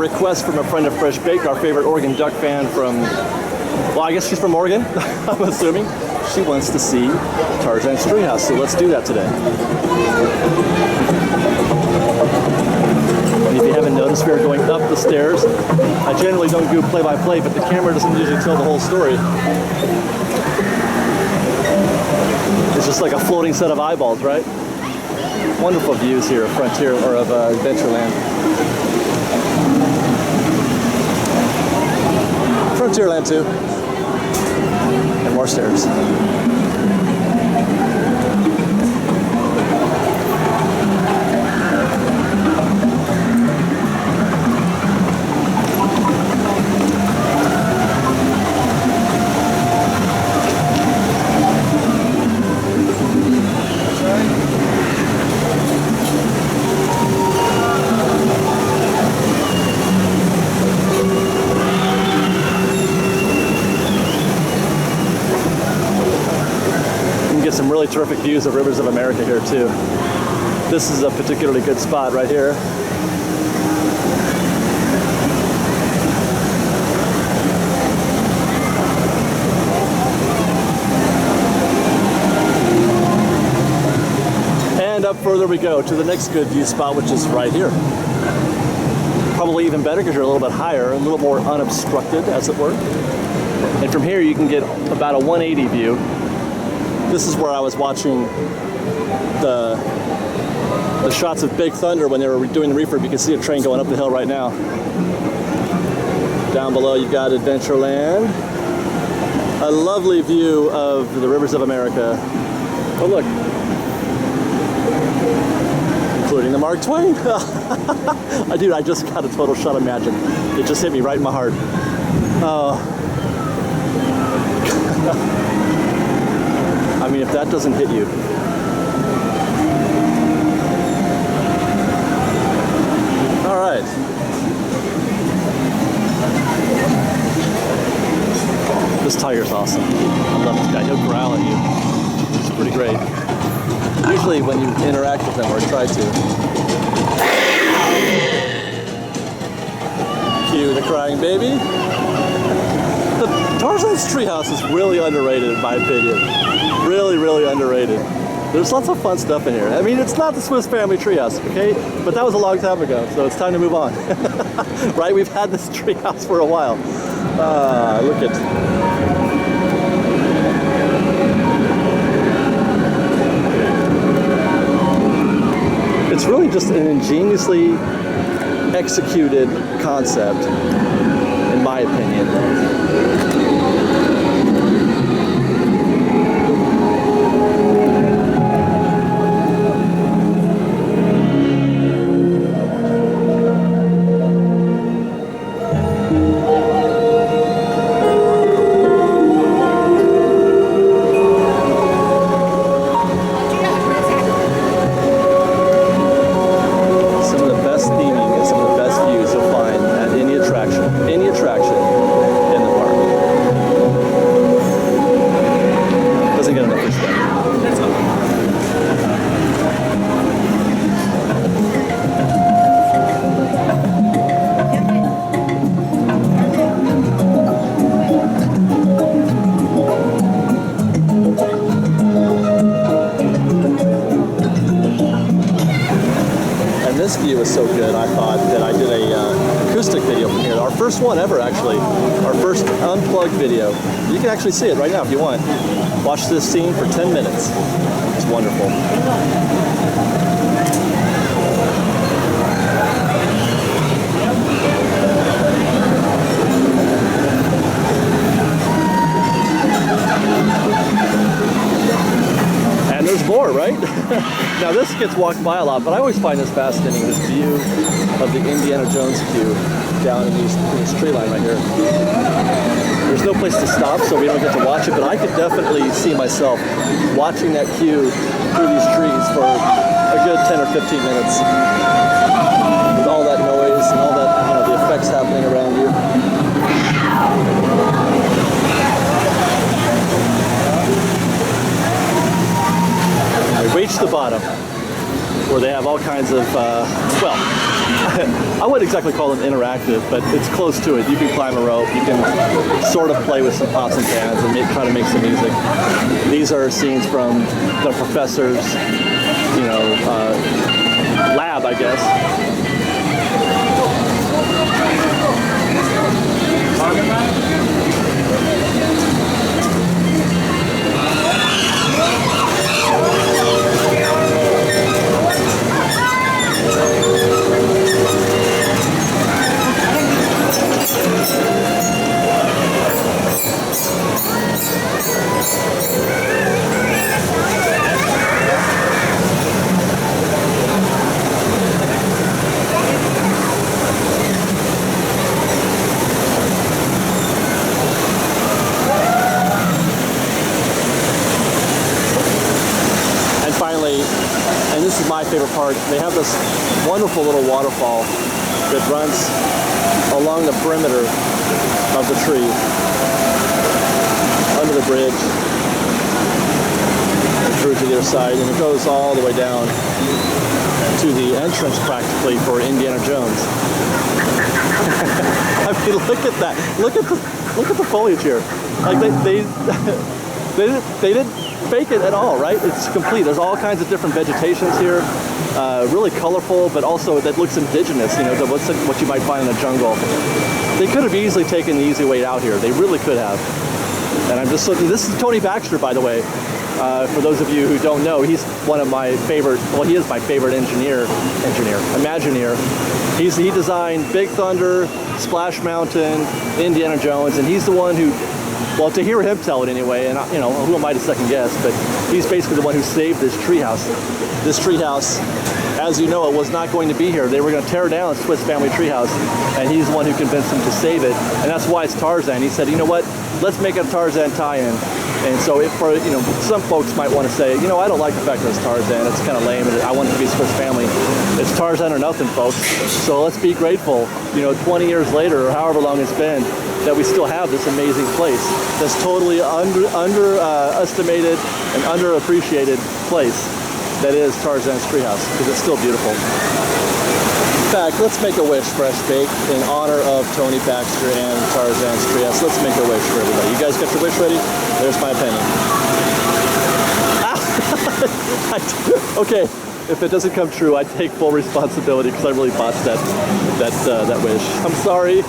request from a friend of Fresh Bake, our favorite Oregon Duck fan from, well, I guess she's from Oregon, I'm assuming. She wants to see Tarzan's Treehouse, so let's do that today. And if you haven't noticed, we are going up the stairs. I generally don't do play-by-play, but the camera doesn't usually tell the whole story. It's just like a floating set of eyeballs, right? Wonderful views here of Frontier, or of Adventureland. Frontierland too. And more stairs. Some really terrific views of Rivers of America here too. This is a particularly good spot right here. And up further we go to the next good view spot, which is right here. Probably even better because you're a little bit higher, a little more unobstructed, as it were. And from here you can get about a 180 view. This is where I was watching the shots of Big Thunder when they were doing the refurb. You can see a train going up the hill right now. Down below you've got Adventureland. A lovely view of the Rivers of America. Oh look. Including the Mark Twain. Dude, I just got a total shot of magic. It just hit me right in my heart. Oh. I mean, if that doesn't hit you. All right. This tiger's awesome. I love this guy. He'll growl at you. It's pretty great. Usually when you interact with them, or try to. Cue the crying baby. The Tarzan's Treehouse is really underrated in my opinion. Really, really underrated. There's lots of fun stuff in here. I mean, it's not the Swiss Family Treehouse, okay? But that was a long time ago, so it's time to move on. Right? We've had this treehouse for a while. Look at... It's really just an ingeniously executed concept, in my opinion. This view is so good, I thought that I did a acoustic video from here. Our first one ever, actually. Our first unplugged video. You can actually see it right now if you want. Watch this scene for 10 minutes. It's wonderful. And there's more, right? Now this gets walked by a lot, but I always find this fascinating, this view of the Indiana Jones queue down in this tree line right here. There's no place to stop, so we don't get to watch it, but I could definitely see myself watching that queue through these trees for a good 10 or 15 minutes. With all that noise and all that, the effects happening around you. We reached the bottom. where they have all kinds of, well, I wouldn't exactly call them interactive, but it's close to it. You can climb a rope, you can sort of play with some pots and pans and try to make some music. These are scenes from the professor's, lab, I guess. And this is my favorite part, they have this wonderful little waterfall that runs along the perimeter of the tree, under the bridge, and through to the other side, and it goes all the way down to the entrance practically for Indiana Jones. I mean, look at that. Look at the foliage here. Like they didn't fake it at all, right? It's complete. There's all kinds of different vegetations here, really colorful, but also that looks indigenous, to what you might find in the jungle. They could have easily taken the easy way out here. They really could have. And I'm just looking, this is Tony Baxter, by the way. For those of you who don't know, he's one of my favorite, well, he is my favorite Imagineer. He designed Big Thunder, Splash Mountain, Indiana Jones, and he's the one who, well, to hear him tell it anyway, and who am I to second guess, but he's basically the one who saved this treehouse. This treehouse, as you know, it was not going to be here. They were going to tear down the Swiss family treehouse, and he's the one who convinced them to save it, and that's why it's Tarzan. He said, you know what, let's make it a Tarzan tie-in. And so some folks might want to say, I don't like the fact that it's Tarzan, it's kind of lame, and I want it to be Swiss family. It's Tarzan or nothing, folks. So let's be grateful, 20 years later, or however long it's been, that we still have this amazing place, this totally underestimated and underappreciated place that is Tarzan's Treehouse, because it's still beautiful. In fact, let's make a wish, Fresh Bake, in honor of Tony Baxter and Tarzan's Treehouse. Let's make a wish for everybody. You guys got your wish ready? There's my penny. Okay, if it doesn't come true, I take full responsibility because I really botched that wish. I'm sorry.